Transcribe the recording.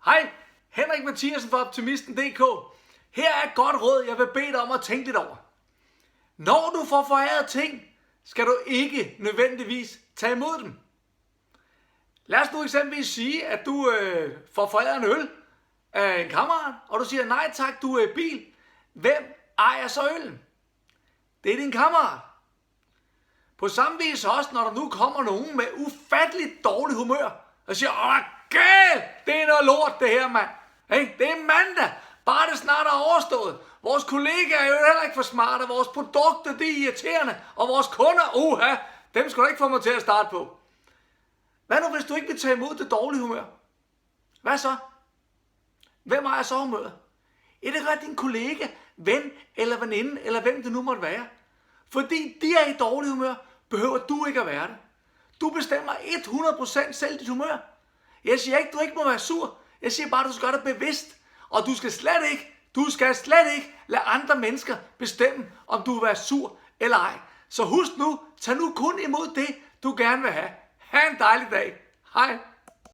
Hej, Henrik Mathiasen fra Optimisten.dk. Her er et godt råd, jeg vil bede dig om at tænke lidt over. Når du får foræret ting, skal du ikke nødvendigvis tage imod dem. Lad os nu eksempelvis sige, at du får foræret en øl af en kammerat, og du siger, nej tak, du er bil. Hvem ejer så øllen? Det er din kammerat. På samme vis også, når der nu kommer nogen med ufatteligt dårlig humør, og siger, galt, det er noget lort det her, mand. Hey, det er mandag, bare det snart er overstået. Vores kollegaer er jo heller ikke for smarte, vores produkter de er irriterende, og vores kunder, dem skal du ikke få mig til at starte på. Hvad nu, hvis du ikke vil tage imod det dårlige humør? Hvad så? Hvem ejer så humøret? Det gør din kollega, ven eller veninde, eller hvem det nu måtte være. Fordi de er i dårlig humør, behøver du ikke at være det. Du bestemmer 100% selv dit humør. Jeg siger ikke, du ikke må være sur. Jeg siger bare, at du skal gøre det bevidst. Og du skal slet ikke lade andre mennesker bestemme, om du vil være sur eller ej. Så husk nu, tag nu kun imod det, du gerne vil have. Ha' en dejlig dag. Hej.